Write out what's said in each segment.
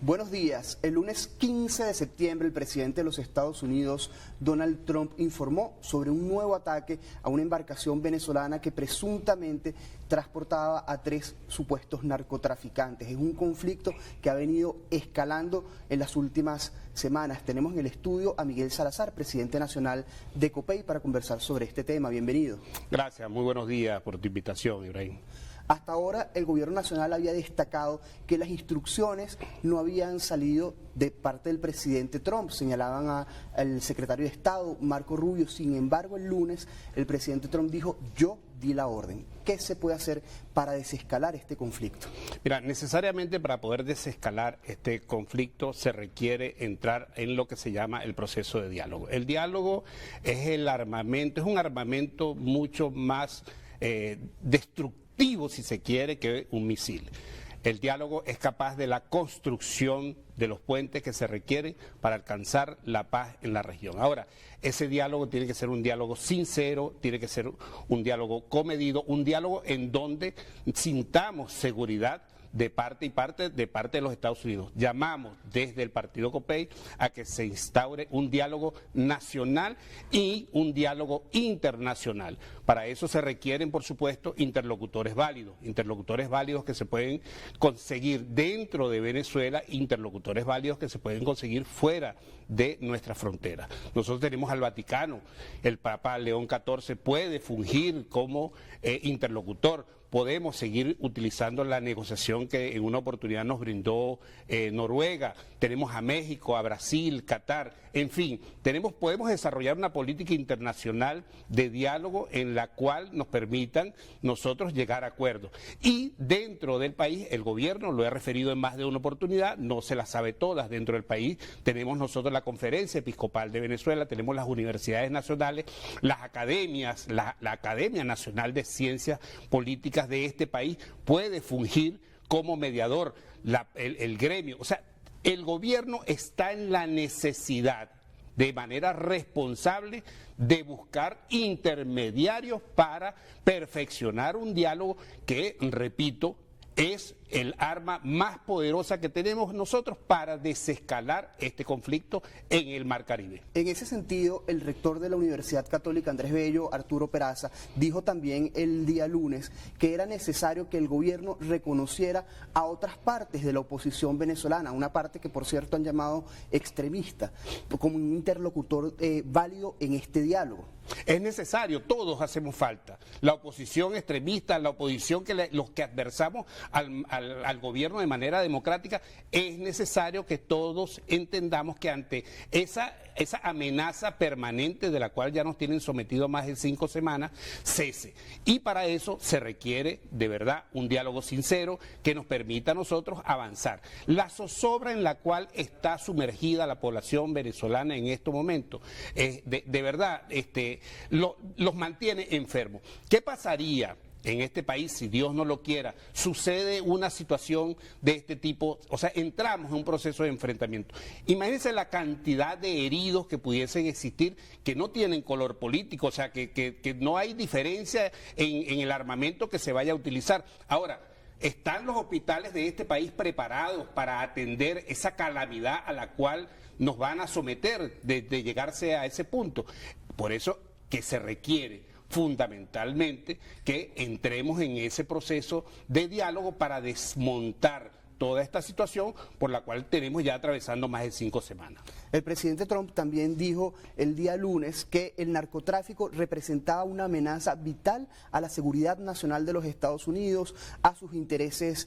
Buenos días. El lunes 15 de septiembre, el presidente de los Estados Unidos, Donald Trump, informó sobre un nuevo ataque a una embarcación venezolana que presuntamente transportaba a 3 supuestos narcotraficantes. Es un conflicto que ha venido escalando en las últimas semanas. Tenemos en el estudio a Miguel Salazar, presidente nacional de COPEI, para conversar sobre este tema. Bienvenido. Gracias, muy buenos días por tu invitación, Ibrahim. Hasta ahora el gobierno nacional había destacado que las instrucciones no habían salido de parte del presidente Trump, señalaban al secretario de Estado, Marco Rubio. Sin embargo, el lunes el presidente Trump dijo: yo di la orden. ¿Qué se puede hacer para desescalar este conflicto? Mira, necesariamente para poder desescalar este conflicto se requiere entrar en lo que se llama el proceso de diálogo. El diálogo es el armamento, es un armamento mucho más destructivo, si se quiere, que un misil. El diálogo es capaz de la construcción de los puentes que se requieren para alcanzar la paz en la región. Ahora, ese diálogo tiene que ser un diálogo sincero, tiene que ser un diálogo comedido, un diálogo en donde sintamos seguridad de parte de los Estados Unidos. Llamamos desde el partido COPEI a que se instaure un diálogo nacional y un diálogo internacional. Para eso se requieren, por supuesto, interlocutores válidos que se pueden conseguir dentro de Venezuela, interlocutores válidos que se pueden conseguir fuera de nuestra frontera. Nosotros tenemos al Vaticano, el Papa León XIV puede fungir como interlocutor. Podemos seguir utilizando la negociación que en una oportunidad nos brindó Noruega. Tenemos a México, a Brasil, Qatar, en fin, podemos desarrollar una política internacional de diálogo en la cual nos permitan nosotros llegar a acuerdos. Y dentro del país, el gobierno, lo he referido en más de una oportunidad, no se las sabe todas dentro del país. Tenemos nosotros la Conferencia Episcopal de Venezuela, tenemos las universidades nacionales, las academias, la Academia Nacional de Ciencias Políticas de este país puede fungir como mediador, el gremio. O sea, el gobierno está en la necesidad, de manera responsable, de buscar intermediarios para perfeccionar un diálogo que, repito, es el arma más poderosa que tenemos nosotros para desescalar este conflicto en el Mar Caribe. En ese sentido, el rector de la Universidad Católica Andrés Bello, Arturo Peraza, dijo también el día lunes que era necesario que el gobierno reconociera a otras partes de la oposición venezolana, una parte que por cierto han llamado extremista, como un interlocutor válido en este diálogo. Es necesario, todos hacemos falta. La oposición extremista, la oposición los que adversamos al gobierno de manera democrática, es necesario que todos entendamos que ante esa amenaza permanente de la cual ya nos tienen sometido más de 5 semanas, cese. Y para eso se requiere de verdad un diálogo sincero que nos permita a nosotros avanzar. La zozobra en la cual está sumergida la población venezolana en estos momentos, de verdad, los mantiene enfermos. ¿Qué pasaría en este país si Dios no lo quiera sucede una situación de este tipo? O sea, entramos en un proceso de enfrentamiento. Imagínense la cantidad de heridos que pudiesen existir que no tienen color político, o sea, que no hay diferencia en el armamento que se vaya a utilizar. Ahora, ¿están los hospitales de este país preparados para atender esa calamidad a la cual nos van a someter de llegarse a ese punto? Por eso que se requiere fundamentalmente que entremos en ese proceso de diálogo para desmontar toda esta situación por la cual tenemos ya atravesando más de 5 semanas. El presidente Trump también dijo el día lunes que el narcotráfico representaba una amenaza vital a la seguridad nacional de los Estados Unidos, a sus intereses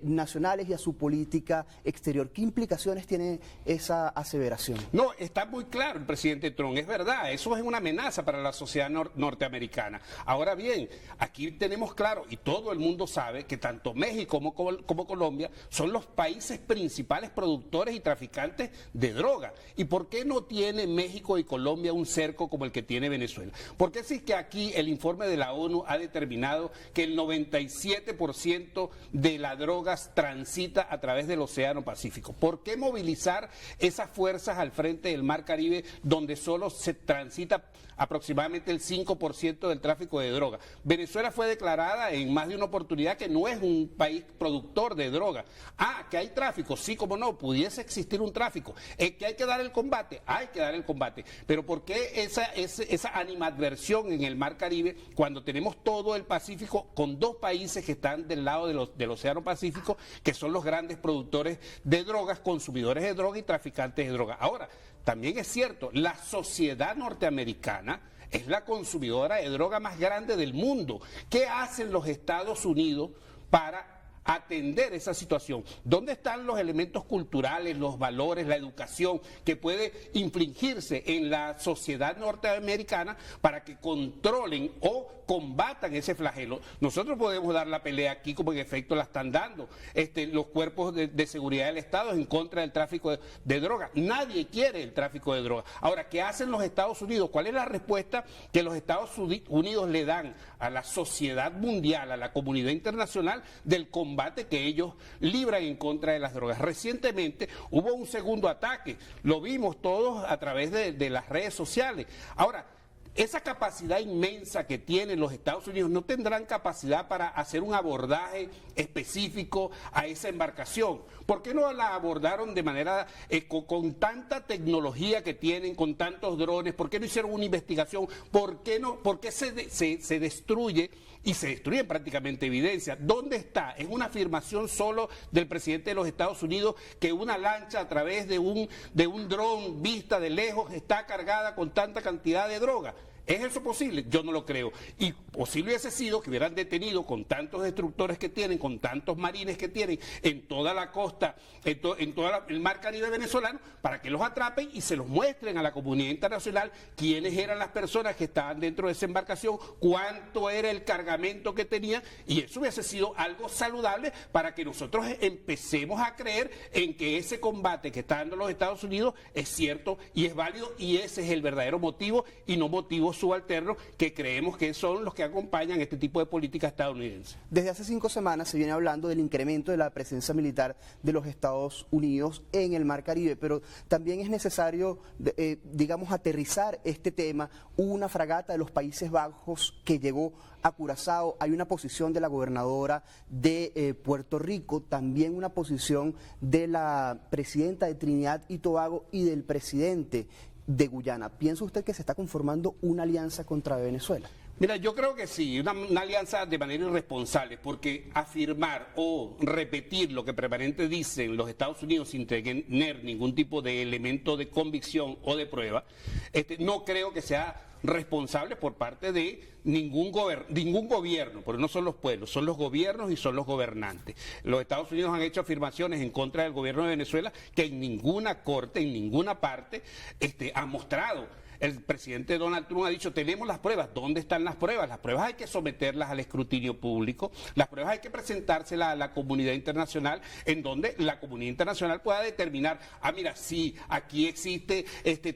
nacionales y a su política exterior. ¿Qué implicaciones tiene esa aseveración? No, está muy claro el presidente Trump, es verdad, eso es una amenaza para la sociedad norteamericana. Ahora bien, aquí tenemos claro, y todo el mundo sabe, que tanto México como Colombia son los países principales productores y traficantes de droga. ¿Y por qué no tiene México y Colombia un cerco como el que tiene Venezuela? ¿Por qué sí que aquí el informe de la ONU ha determinado que el 97% de las drogas transita a través del Océano Pacífico? ¿Por qué movilizar esas fuerzas al frente del Mar Caribe donde solo se transita aproximadamente el 5% del tráfico de droga. Venezuela fue declarada en más de una oportunidad que no es un país productor de droga. Que hay tráfico, sí, como no, pudiese existir un tráfico. Que hay que dar el combate, hay que dar el combate. Pero ¿por qué esa animadversión en el Mar Caribe cuando tenemos todo el Pacífico con dos países que están del lado del Océano Pacífico, que son los grandes productores de drogas, consumidores de droga y traficantes de droga? Ahora, también es cierto, la sociedad norteamericana es la consumidora de droga más grande del mundo. ¿Qué hacen los Estados Unidos para atender esa situación? ¿Dónde están los elementos culturales, los valores, la educación que puede infligirse en la sociedad norteamericana para que controlen o combatan ese flagelo? Nosotros podemos dar la pelea aquí, como en efecto la están dando los cuerpos de seguridad del Estado en contra del tráfico de drogas. Nadie quiere el tráfico de drogas. Ahora, ¿qué hacen los Estados Unidos? ¿Cuál es la respuesta que los Estados Unidos le dan a la sociedad mundial, a la comunidad internacional del combate que ellos libran en contra de las drogas? Recientemente hubo un segundo ataque, lo vimos todos a través de las redes sociales. Ahora, esa capacidad inmensa que tienen los Estados Unidos, no tendrán capacidad para hacer un abordaje específico a esa embarcación. ¿Por qué no la abordaron de manera, con tanta tecnología que tienen, con tantos drones? ¿Por qué no hicieron una investigación? ¿Por qué se destruye? Y se destruye prácticamente evidencia. ¿Dónde está? Es una afirmación solo del presidente de los Estados Unidos que una lancha a través de un dron vista de lejos está cargada con tanta cantidad de droga. ¿Es eso posible? Yo no lo creo. Y posible hubiese sido que hubieran detenido con tantos destructores que tienen, con tantos marines que tienen en toda la costa, en todo el Mar Caribe venezolano, para que los atrapen y se los muestren a la comunidad internacional quiénes eran las personas que estaban dentro de esa embarcación, cuánto era el cargamento que tenía, y eso hubiese sido algo saludable para que nosotros empecemos a creer en que ese combate que está dando los Estados Unidos es cierto y es válido, y ese es el verdadero motivo y no motivos subalternos que creemos que son los que acompañan este tipo de política estadounidense. Desde hace 5 semanas se viene hablando del incremento de la presencia militar de los Estados Unidos en el Mar Caribe, pero también es necesario, digamos, aterrizar este tema. Hubo una fragata de los Países Bajos que llegó a Curazao, hay una posición de la gobernadora de Puerto Rico, también una posición de la presidenta de Trinidad y Tobago y del presidente de Guyana. ¿Piensa usted que se está conformando una alianza contra Venezuela? Mira, yo creo que sí, una alianza de manera irresponsable, porque afirmar o repetir lo que permanentemente dicen los Estados Unidos sin tener ningún tipo de elemento de convicción o de prueba, no creo que sea responsable por parte de ningún gobierno, porque no son los pueblos, son los gobiernos y son los gobernantes. Los Estados Unidos han hecho afirmaciones en contra del gobierno de Venezuela que en ninguna corte, en ninguna parte, han mostrado. El presidente Donald Trump ha dicho, tenemos las pruebas. ¿Dónde están las pruebas? Las pruebas hay que someterlas al escrutinio público, las pruebas hay que presentárselas a la comunidad internacional, en donde la comunidad internacional pueda determinar, mira, sí, aquí existe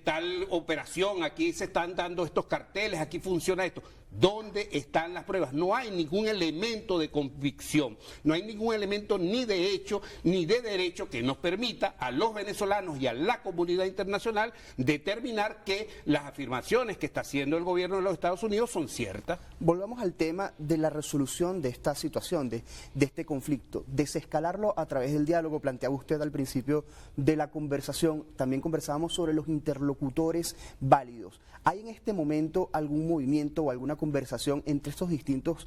tal operación, aquí se están dando estos carteles, aquí funciona esto. ¿Dónde están las pruebas? No hay ningún elemento de convicción, no hay ningún elemento ni de hecho ni de derecho que nos permita a los venezolanos y a la comunidad internacional determinar que las afirmaciones que está haciendo el gobierno de los Estados Unidos son ciertas. Volvamos al tema de la resolución de esta situación, de este conflicto, desescalarlo a través del diálogo. Planteaba usted al principio de la conversación, también conversábamos sobre los interlocutores válidos. ¿Hay en este momento algún movimiento o alguna conversación entre estos distintos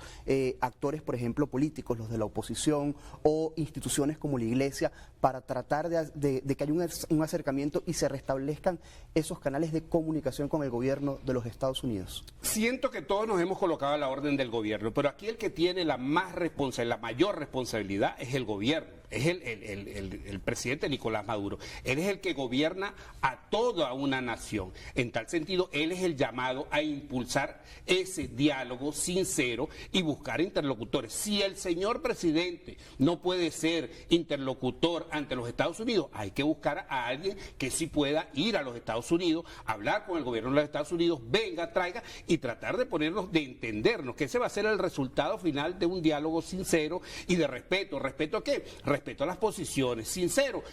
actores, por ejemplo, políticos, los de la oposición o instituciones como la Iglesia, para tratar de que haya un acercamiento y se restablezcan esos canales de comunicación con el gobierno de los Estados Unidos? Siento que todos nos hemos colocado a la orden del gobierno, pero aquí el que tiene la mayor responsabilidad es el gobierno. Es el presidente Nicolás Maduro. Él es el que gobierna a toda una nación. En tal sentido, él es el llamado a impulsar ese diálogo sincero y buscar interlocutores. Si el señor presidente no puede ser interlocutor ante los Estados Unidos, hay que buscar a alguien que sí pueda ir a los Estados Unidos, hablar con el gobierno de los Estados Unidos, venga, traiga, y tratar de ponernos, de entendernos, que ese va a ser el resultado final de un diálogo sincero y de respeto. ¿Respeto a qué? respeto a las posiciones, sincero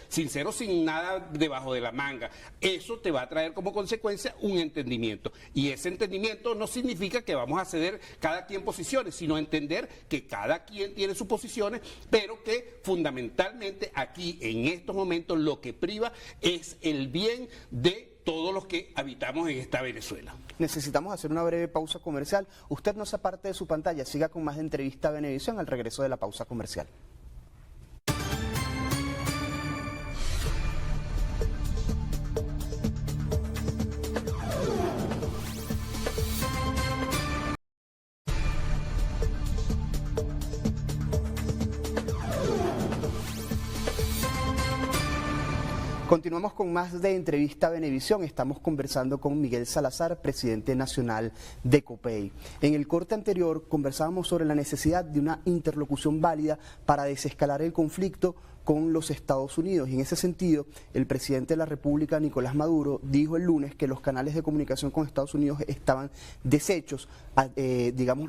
sin nada debajo de la manga. Eso te va a traer como consecuencia un entendimiento. Y ese entendimiento no significa que vamos a ceder cada quien posiciones, sino entender que cada quien tiene sus posiciones, pero que fundamentalmente aquí, en estos momentos, lo que priva es el bien de todos los que habitamos en esta Venezuela. Necesitamos hacer una breve pausa comercial. Usted no se aparte de su pantalla, siga con más de Entrevista Venevisión al regreso de la pausa comercial. Continuamos con más de Entrevista Venevisión. Estamos conversando con Miguel Salazar, presidente nacional de COPEI. En el corte anterior conversábamos sobre la necesidad de una interlocución válida para desescalar el conflicto con los Estados Unidos. Y en ese sentido, el presidente de la República, Nicolás Maduro, dijo el lunes que los canales de comunicación con Estados Unidos estaban deshechos.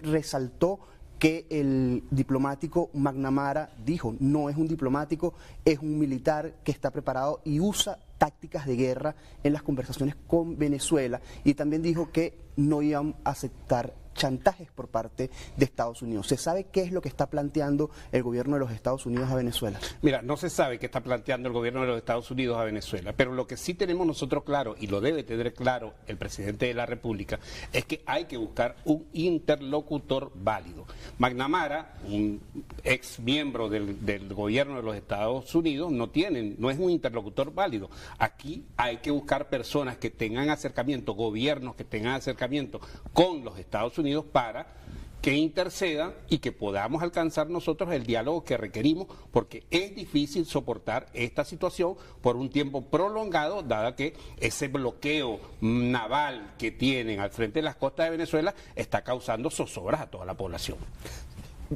Resaltó que el diplomático McNamara dijo, no es un diplomático, es un militar que está preparado y usa tácticas de guerra en las conversaciones con Venezuela, y también dijo que no iban a aceptar chantajes por parte de Estados Unidos. ¿Se sabe qué es lo que está planteando el gobierno de los Estados Unidos a Venezuela? Mira, no se sabe qué está planteando el gobierno de los Estados Unidos a Venezuela, pero lo que sí tenemos nosotros claro, y lo debe tener claro el presidente de la República, es que hay que buscar un interlocutor válido. McNamara, un ex miembro del gobierno de los Estados Unidos, no es un interlocutor válido. Aquí hay que buscar personas que tengan acercamiento, gobiernos que tengan acercamiento con los Estados Unidos para que intercedan y que podamos alcanzar nosotros el diálogo que requerimos, porque es difícil soportar esta situación por un tiempo prolongado, dada que ese bloqueo naval que tienen al frente de las costas de Venezuela está causando zozobras a toda la población.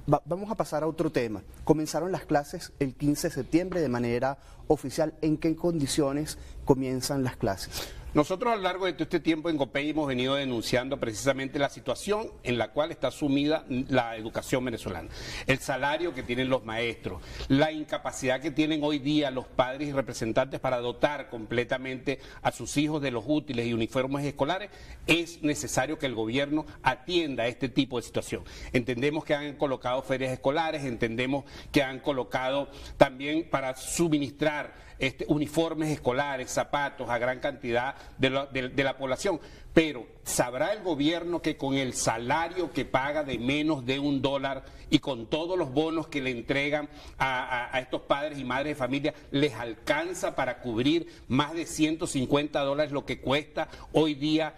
Vamos a pasar a otro tema. Comenzaron las clases el 15 de septiembre de manera oficial. ¿En qué condiciones comienzan las clases? Nosotros a lo largo de todo este tiempo en COPEI hemos venido denunciando precisamente la situación en la cual está sumida la educación venezolana. El salario que tienen los maestros, la incapacidad que tienen hoy día los padres y representantes para dotar completamente a sus hijos de los útiles y uniformes escolares. Es necesario que el gobierno atienda a este tipo de situación. Entendemos que han colocado ferias escolares, entendemos que han colocado también para suministrar uniformes escolares, zapatos a gran cantidad de la población, pero ¿sabrá el gobierno que con el salario que paga de menos de $1 y con todos los bonos que le entregan a estos padres y madres de familia les alcanza para cubrir más de $150 lo que cuesta hoy día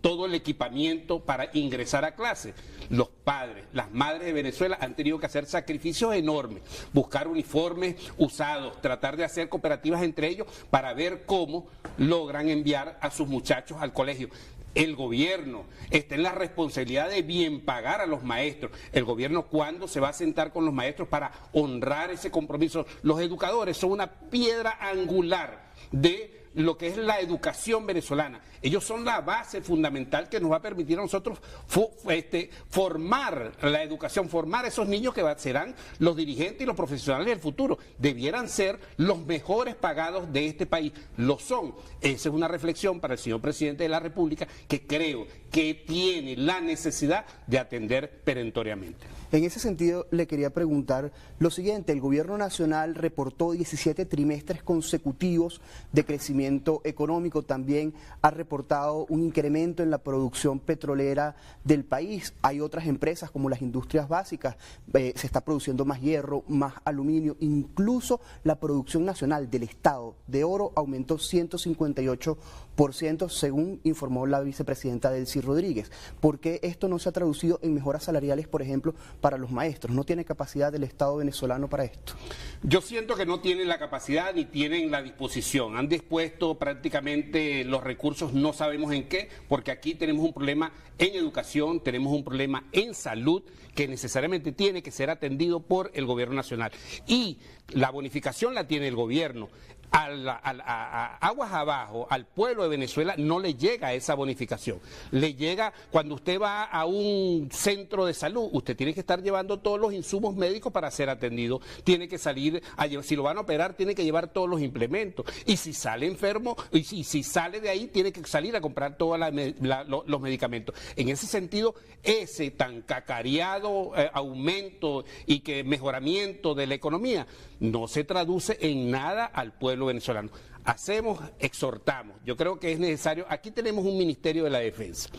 todo el equipamiento para ingresar a clase? Los padres, las madres de Venezuela han tenido que hacer sacrificios enormes, buscar uniformes usados, tratar de hacer cooperativas entre ellos para ver cómo logran enviar a sus muchachos al colegio. El gobierno está en la responsabilidad de bien pagar a los maestros. El gobierno, ¿cuándo se va a sentar con los maestros para honrar ese compromiso? Los educadores son una piedra angular de lo que es la educación venezolana. Ellos son la base fundamental que nos va a permitir a nosotros formar la educación, formar esos niños que serán los dirigentes y los profesionales del futuro. Debieran ser los mejores pagados de este país. Lo son. Esa es una reflexión para el señor presidente de la República que creo que tiene la necesidad de atender perentoriamente. En ese sentido, le quería preguntar lo siguiente. El gobierno nacional reportó 17 trimestres consecutivos de crecimiento económico. También ha reportado un incremento en la producción petrolera del país. Hay otras empresas como las industrias básicas. Se está produciendo más hierro, más aluminio. Incluso la producción nacional del Estado de oro aumentó 158%, según informó la vicepresidenta Delcy Rodríguez. ¿Por qué esto no se ha traducido en mejoras salariales, por ejemplo, para los maestros? ¿No tiene capacidad el Estado venezolano para esto? Yo siento que no tienen la capacidad ni tienen la disposición. Han dispuesto prácticamente los recursos, no sabemos en qué, porque aquí tenemos un problema en educación, tenemos un problema en salud que necesariamente tiene que ser atendido por el gobierno nacional. Y la bonificación la tiene el gobierno. a aguas abajo, al pueblo de Venezuela, no le llega esa bonificación. Le llega cuando usted va a un centro de salud, usted tiene que estar llevando todos los insumos médicos para ser atendido, tiene que salir, si lo van a operar, tiene que llevar todos los implementos. Y si sale enfermo, y si sale de ahí, tiene que salir a comprar todos los medicamentos. En ese sentido, ese tan cacareado aumento y que mejoramiento de la economía no se traduce en nada al pueblo venezolano. Exhortamos, yo creo que es necesario, aquí tenemos un Ministerio de la Defensa,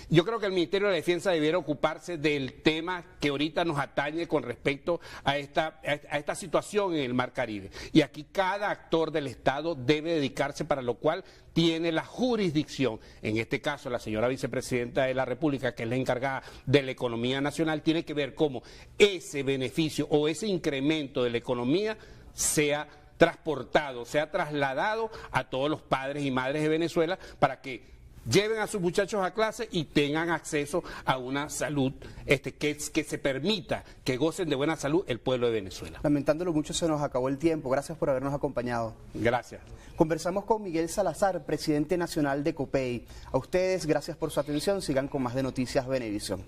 yo creo que el Ministerio de la Defensa debiera ocuparse del tema que ahorita nos atañe con respecto a esta situación en el Mar Caribe, y aquí cada actor del Estado debe dedicarse, para lo cual tiene la jurisdicción, en este caso la señora vicepresidenta de la República, que es la encargada de la economía nacional, tiene que ver cómo ese beneficio o ese incremento de la economía sea transportado, sea trasladado a todos los padres y madres de Venezuela para que lleven a sus muchachos a clase y tengan acceso a una salud que se permita que gocen de buena salud el pueblo de Venezuela. Lamentándolo mucho, se nos acabó el tiempo. Gracias por habernos acompañado. Gracias. Conversamos con Miguel Salazar, presidente nacional de COPEI. A ustedes, gracias por su atención. Sigan con más de Noticias Venevisión.